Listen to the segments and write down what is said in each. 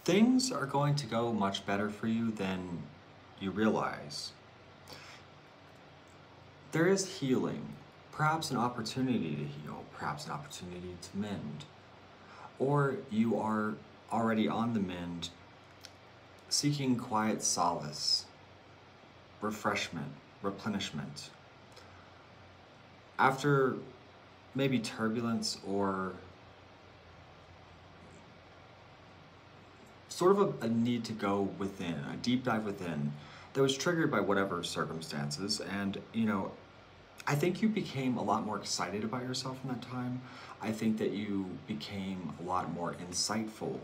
things are going to go much better for you than you realize. There is healing, perhaps an opportunity to heal, perhaps an opportunity to mend, or you are already on the mend, seeking quiet solace, refreshment, replenishment. After maybe turbulence or sort of a need to go within, a deep dive within, that was triggered by whatever circumstances. And, you know, I think you became a lot more excited about yourself in that time. I think that you became a lot more insightful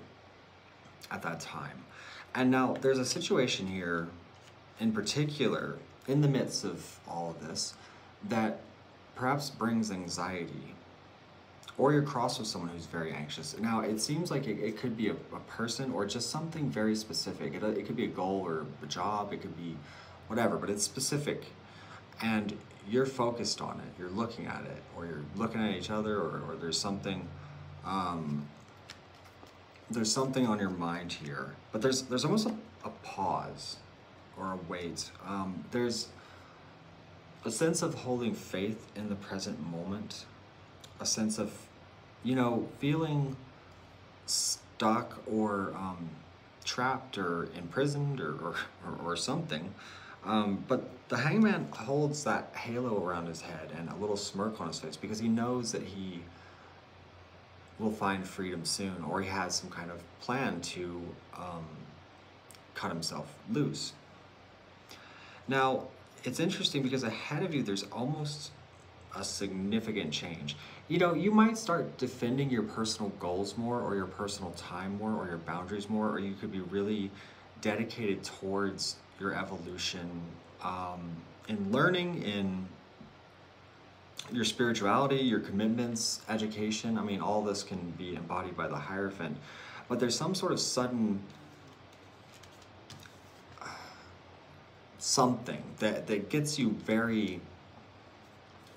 at that time. And now there's a situation here in particular, in the midst of all of this, that perhaps brings anxiety, or you're crossed with someone who's very anxious. Now, it seems like it could be a person or just something very specific. It could be a goal or a job, it could be whatever, but it's specific. And you're focused on it, you're looking at it, or you're looking at each other, or there's something on your mind here. But there's almost a pause or a wait. There's a sense of holding faith in the present moment, a sense of, you know, feeling stuck or trapped or imprisoned or something. But the hangman holds that halo around his head and a little smirk on his face because he knows that he will find freedom soon, or he has some kind of plan to cut himself loose. Now, it's interesting because ahead of you, there's almost a significant change. You know, you might start defending your personal goals more, or your personal time more, or your boundaries more, or you could be really dedicated towards your evolution in learning, in your spirituality, your commitments, education. I mean, all this can be embodied by the Hierophant, but there's some sort of sudden something that gets you very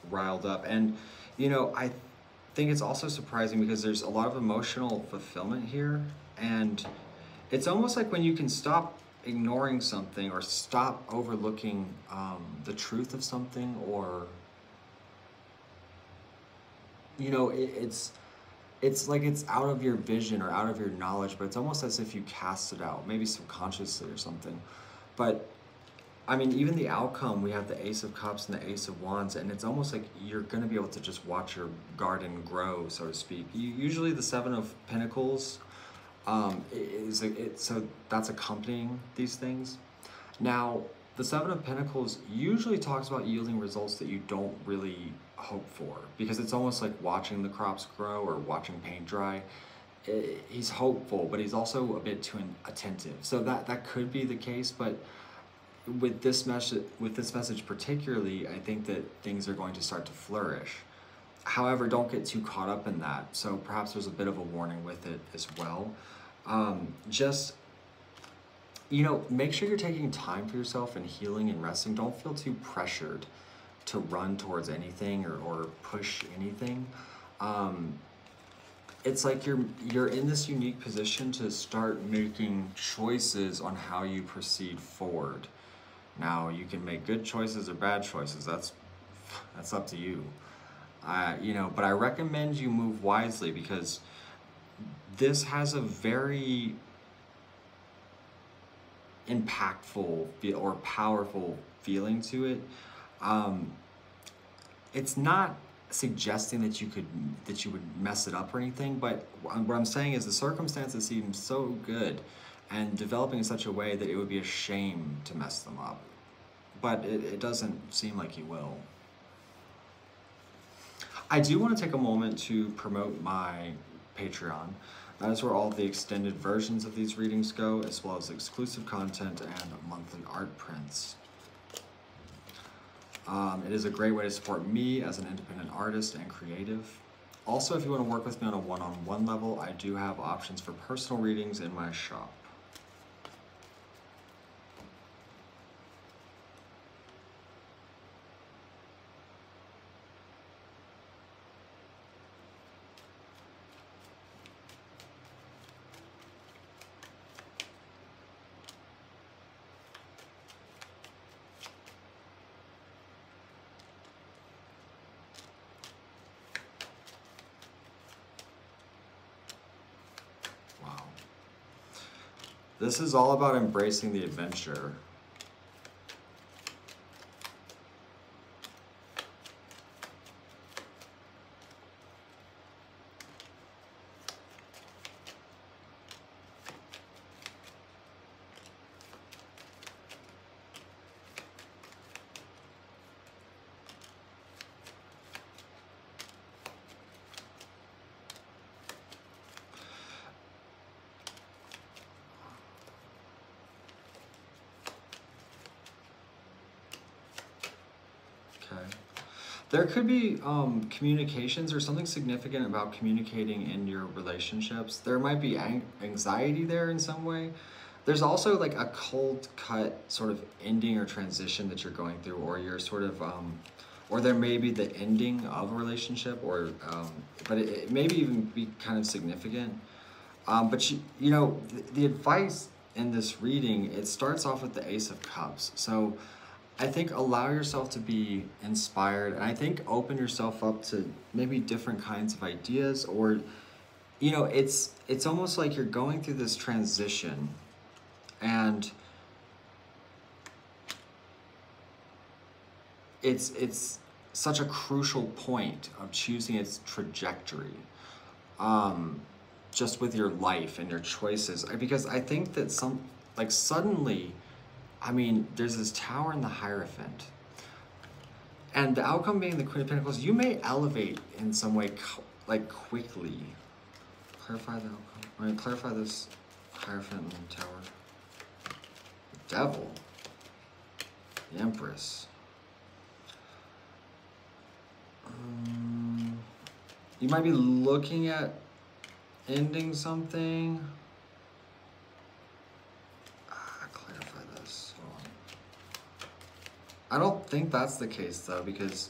riled up. And, you know, I think it's also surprising because there's a lot of emotional fulfillment here, and it's almost like when you can stop ignoring something or stop overlooking the truth of something, or, you know, it's like it's out of your vision or out of your knowledge, but it's almost as if you cast it out, maybe subconsciously or something. But I mean, even the outcome, we have the Ace of Cups and the Ace of Wands, and it's almost like you're going to be able to just watch your garden grow, so to speak. Usually the Seven of Pentacles so that's accompanying these things. Now, the Seven of Pentacles usually talks about yielding results that you don't really hope for, because it's almost like watching the crops grow or watching paint dry. He's hopeful, but he's also a bit too attentive. So that could be the case, but with this message particularly, I think that things are going to start to flourish. However, don't get too caught up in that. So perhaps there's a bit of a warning with it as well. Just, you know, make sure you're taking time for yourself and healing and resting. Don't feel too pressured to run towards anything or push anything. It's like you're in this unique position to start making choices on how you proceed forward. Now, you can make good choices or bad choices. That's up to you. You know, but I recommend you move wisely, because this has a very impactful or powerful feeling to it. It's not suggesting that you would mess it up or anything, but what I'm saying is the circumstances seem so good and developing in such a way that it would be a shame to mess them up. But it doesn't seem like you will. I do want to take a moment to promote my Patreon. That is where all the extended versions of these readings go, as well as exclusive content and monthly art prints. It is a great way to support me as an independent artist and creative. Also, if you want to work with me on a one-on-one level, I do have options for personal readings in my shop. This is all about embracing the adventure. There could be communications or something significant about communicating in your relationships. There might be anxiety there in some way. There's also like a cold cut sort of ending or transition that you're going through, or you're sort of, or there may be the ending of a relationship, or, but it maybe even be kind of significant. But you know, the advice in this reading, it starts off with the Ace of Cups. So I think allow yourself to be inspired, and I think open yourself up to maybe different kinds of ideas, or, you know, it's almost like you're going through this transition, and it's such a crucial point of choosing its trajectory, just with your life and your choices, because I think that suddenly, I mean, there's this Tower and the Hierophant, and the outcome being the Queen of Pentacles. You may elevate in some way, like quickly. Clarify the outcome. I mean, clarify this Hierophant and Tower. The Devil. The Empress. You might be looking at ending something. I don't think that's the case though, because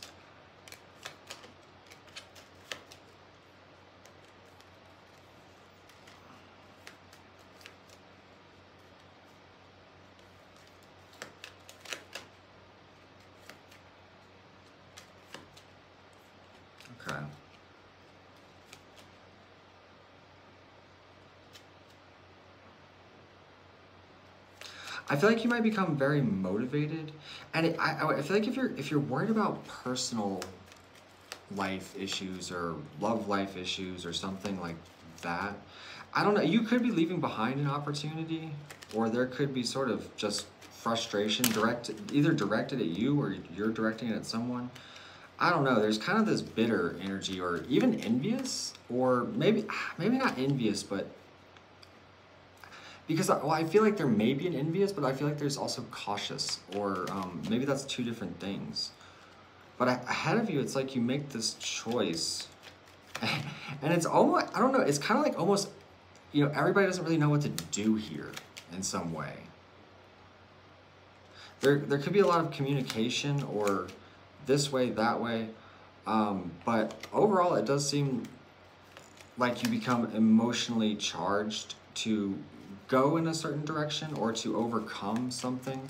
okay. I feel like you might become very motivated, and I feel like if you're worried about personal life issues or love life issues or something like that, I don't know, you could be leaving behind an opportunity, or there could be sort of just frustration either directed at you or you're directing it at someone. I don't know, there's kind of this bitter energy, or even envious, or maybe not envious, but because, well, I feel like there may be an envious, but I feel like there's also cautious, or maybe that's two different things. But ahead of you, it's like you make this choice, and it's almost, I don't know, it's kind of like almost, you know, everybody doesn't really know what to do here in some way. There could be a lot of communication, or this way, that way, but overall, it does seem like you become emotionally charged to go in a certain direction or to overcome something.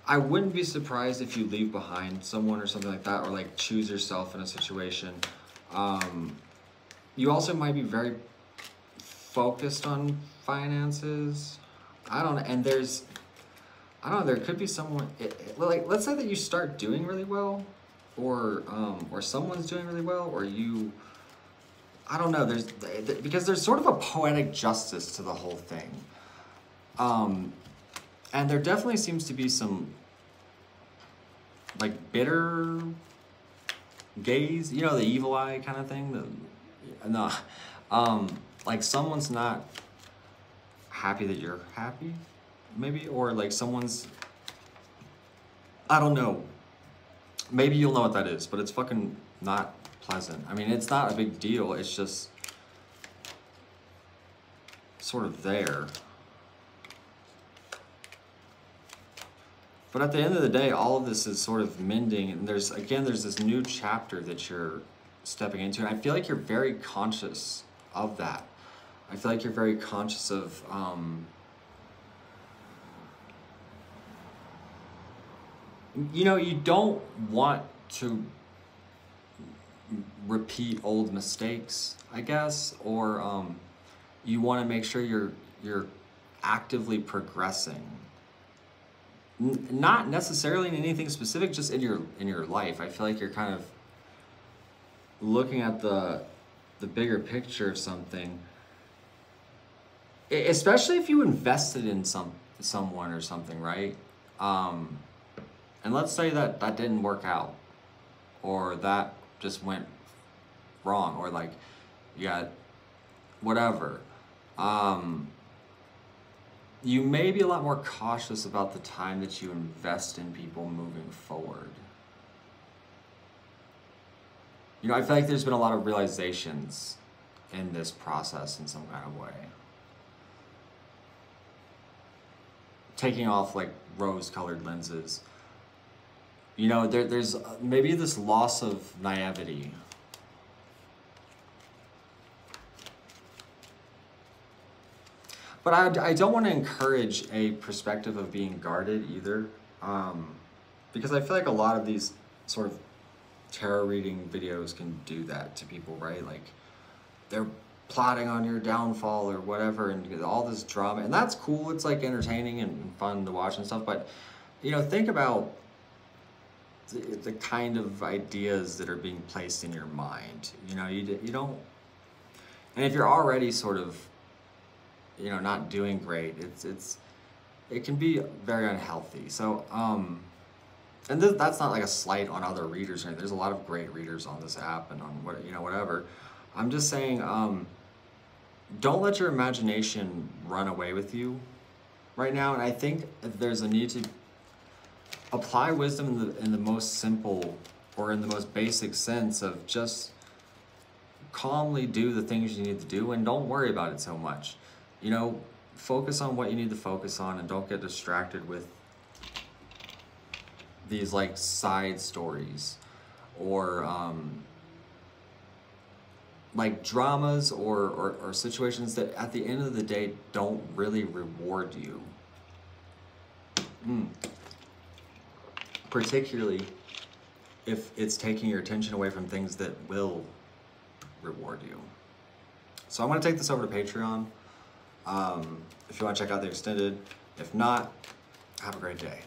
I wouldn't be surprised if you leave behind someone or something like that, or like choose yourself in a situation. You also might be very focused on finances. I don't know, and there could be someone, like, let's say that you start doing really well, or someone's doing really well, or you, I don't know, because there's sort of a poetic justice to the whole thing. And there definitely seems to be some, like, bitter gaze, you know, the evil eye kind of thing. Like someone's not happy that you're happy, maybe, or like someone's, I don't know. Maybe you'll know what that is, but it's fucking not pleasant. I mean, it's not a big deal. It's just sort of there. But at the end of the day, all of this is sort of mending, and there's this new chapter that you're stepping into, and I feel like you're very conscious of that. I feel like you're very conscious of you know, you don't want to repeat old mistakes, I guess, or you want to make sure you're actively progressing. Not necessarily in anything specific, just in your life. I feel like you're kind of looking at the bigger picture of something. Especially if you invested in someone or something, right? And let's say that didn't work out, or that just went wrong, or like, yeah, whatever. You may be a lot more cautious about the time that you invest in people moving forward. You know, I feel like there's been a lot of realizations in this process in some kind of way. Taking off like rose-colored lenses. You know, there's maybe this loss of naivety. But I don't want to encourage a perspective of being guarded either, because I feel like a lot of these sort of tarot reading videos can do that to people, right? Like, they're plotting on your downfall or whatever, and all this drama, and that's cool. It's like entertaining and fun to watch and stuff, but you know, think about the kind of ideas that are being placed in your mind. You know, you don't, and if you're already sort of, you know, not doing great, it can be very unhealthy. So and that's not like a slight on other readers or anything. There's a lot of great readers on this app and on what, you know, whatever. I'm just saying, don't let your imagination run away with you right now. And I think there's a need to apply wisdom in the most simple, or in the most basic sense of just calmly do the things you need to do and don't worry about it so much. You know, focus on what you need to focus on and don't get distracted with these like side stories or like dramas or situations that at the end of the day don't really reward you. Particularly if it's taking your attention away from things that will reward you. So I'm going to take this over to Patreon if you want to check out the extended. If not, have a great day.